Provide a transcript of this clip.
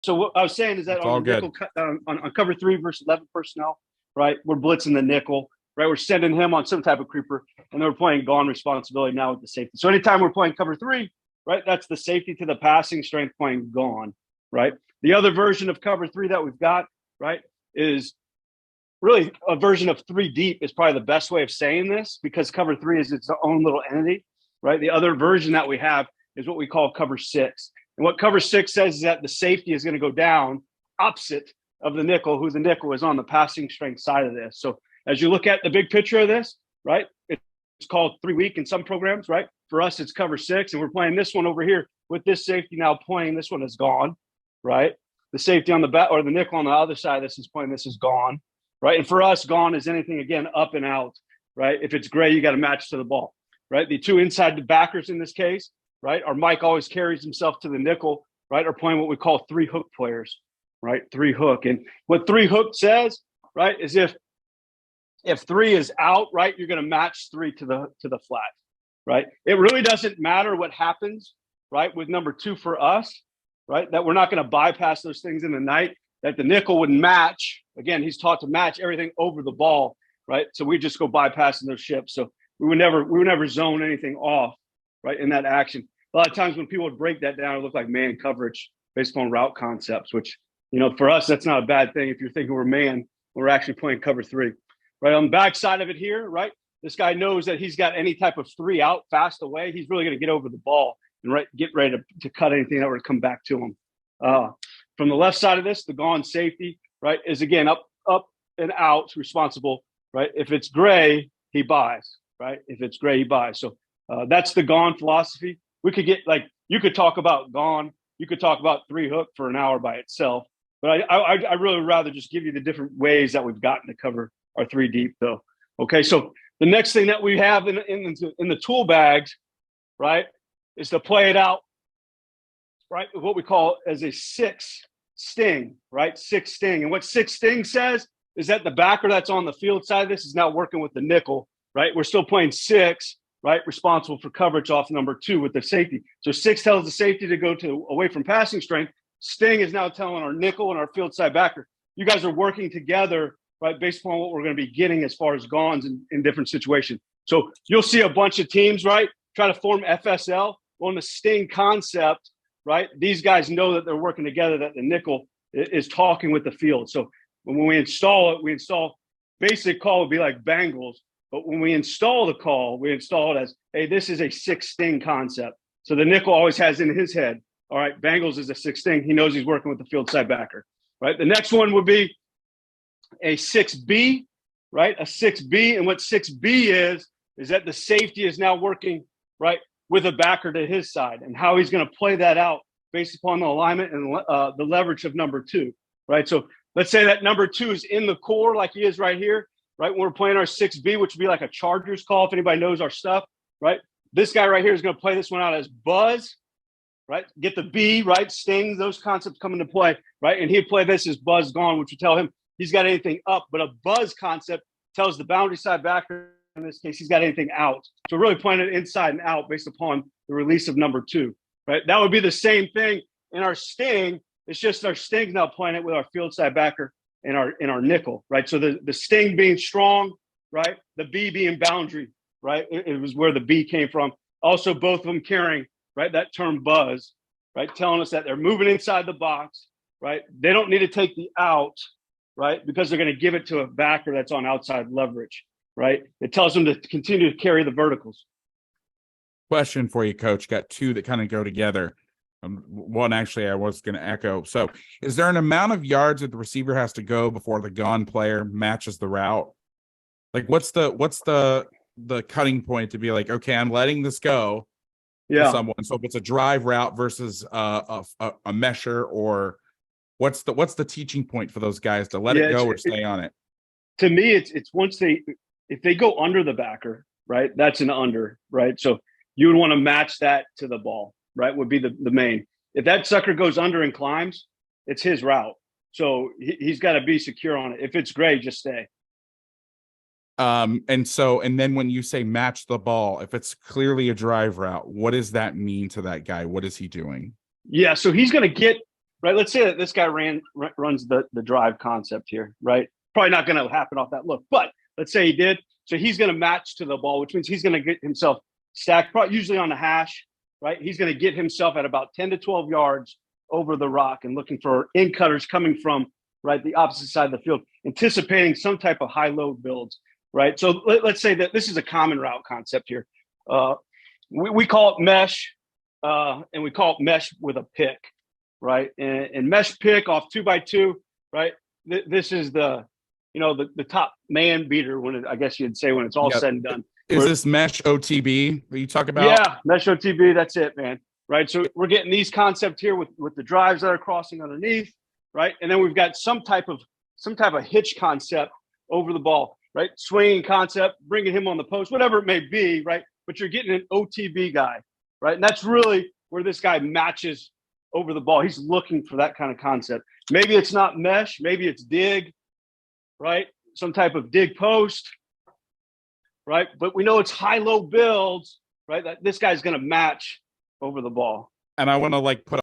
So what I was saying is that It's on all the good. nickel, on cover 3 versus 11 personnel, right? We're blitzing the nickel, right? We're sending him on some type of creeper, and then we're playing gone responsibility now with the safety. So anytime we're playing cover 3, right, that's the safety to the passing strength playing gone, right? The other version of cover 3 that we've got, right, is really a version of 3 deep is probably the best way of saying this, because cover 3 is its own little entity, right? The other version that we have is what we call cover 6. And what cover 6 says is that the safety is going to go down opposite of the nickel, who the nickel is on the passing strength side of this. So as you look at the big picture of this, right, it's called 3 weak in some programs, right? For us, it's cover 6, and we're playing this one over here with this safety now playing. This one is gone, right? The safety on the back, or the nickel on the other side of this is playing. This is gone, right? And for us, gone is anything, again, up and out, right? If it's gray, you got to match to the ball, right? The 2 inside the backers in this case, right? Our Mike always carries himself to the nickel, right? Are playing what we call 3 hook players, right? 3 hook. And what 3 hook says, right, is if 3 is out, right, you're going to match 3 to the flat, right? It really doesn't matter what happens, right, with number 2 for us, right? That we're not going to bypass those things in the night. That the nickel would match. Again, he's taught to match everything over the ball, right? So we just go bypassing those ships. So we would never zone anything off, right, in that action. A lot of times when people would break that down, it looked like man coverage based on route concepts, which, for us, that's not a bad thing. If you're thinking we're man, we're actually playing cover 3. Right on the back side of it here, right? This guy knows that he's got any type of 3 out fast away. He's really going to get over the ball and get ready to cut anything that were to come back to him. From the left side of this, the gone safety, right, is again up and out responsible, right? If it's gray, he buys, right? If it's gray, he buys. So that's the gone philosophy. We could you could talk about gone. You could talk about 3 hook for an hour by itself. But I really would rather just give you the different ways that we've gotten to cover our 3 deep, though. Okay, so the next thing that we have in the tool bags, right, is to play it out, right, what we call as a 6 sting, right? 6 sting. And what 6 sting says is that the backer that's on the field side of this is now working with the nickel, right? We're still playing 6, right, responsible for coverage off number 2 with the safety. So 6 tells the safety to go away from passing strength. Sting is now telling our nickel and our field side backer, you guys are working together, right, based upon what we're going to be getting as far as gones in different situations. So you'll see a bunch of teams, right, try to form FSL. Well, in the sting concept, right, these guys know that they're working together, that the nickel is talking with the field. So when we install it, basic call would be like Bengals. But when we install the call, we install it as, hey, this is a 6 sting concept. So the nickel always has in his head, all right, Bengals is a 6 sting. He knows he's working with the field side backer, right? The next one would be a 6B, right? A 6B. And what 6B is that the safety is now working, right, with a backer to his side, and how he's going to play that out based upon the alignment and the leverage of number 2, right? So let's say that number 2 is in the core like he is right here, right? When we're playing our 6B, which would be like a Chargers call, if anybody knows our stuff, right? This guy right here is going to play this one out as buzz, right? Get the B, right? Stings, those concepts come into play, right? And he'd play this as buzz gone, which would tell him he's got anything up, but a buzz concept tells the boundary side backer, in this case, he's got anything out. So really playing it inside and out based upon the release of number 2, right? That would be the same thing in our sting. It's just our sting now playing it with our field side backer and our nickel, right? So the sting being strong, right? The B being boundary, right? It was where the B came from. Also, both of them carrying, right, that term buzz, right? Telling us that they're moving inside the box, right? They don't need to take the out, right? Because they're going to give it to a backer that's on outside leverage, right? It tells them to continue to carry the verticals. Question for you, Coach. Got 2 that kind of go together. One actually I was going to echo. So is there an amount of yards that the receiver has to go before the gone player matches the route? Like what's the cutting point to be like, okay, I'm letting this go to someone. So if it's a drive route versus a mesher, or what's the teaching point for those guys to let it go or stay on it? To me, it's once if they go under the backer, right, that's an under, right? So you would want to match that to the ball, right, would be the main. If that sucker goes under and climbs, it's his route. So he's got to be secure on it. If it's gray, just stay. And then when you say match the ball, if it's clearly a drive route, what does that mean to that guy? What is he doing? Yeah, so he's going to get right? Let's say that this guy runs the drive concept here, right? Probably not going to happen off that look, but let's say he did. So he's going to match to the ball, which means he's going to get himself stacked, probably usually on the hash, right? He's going to get himself at about 10 to 12 yards over the rock and looking for in cutters coming from, right, the opposite side of the field, anticipating some type of high load builds, right? So let's say that this is a common route concept here. We call it mesh, and we call it mesh with a pick, right? And mesh pick off 2x2, right? This is the top man beater when I guess you'd say when it's all said and done. Is this mesh OTB that you talk about? Yeah, mesh OTB. That's it, man. Right. So we're getting these concepts here with the drives that are crossing underneath, right? And then we've got some type of hitch concept over the ball, right? Swinging concept, bringing him on the post, whatever it may be, right? But you're getting an OTB guy, right? And that's really where this guy matches over the ball. He's looking for that kind of concept. Maybe it's not mesh, maybe it's dig, right? Some type of dig post, right? But we know it's high-low builds, right? That this guy's going to match over the ball. And I want to put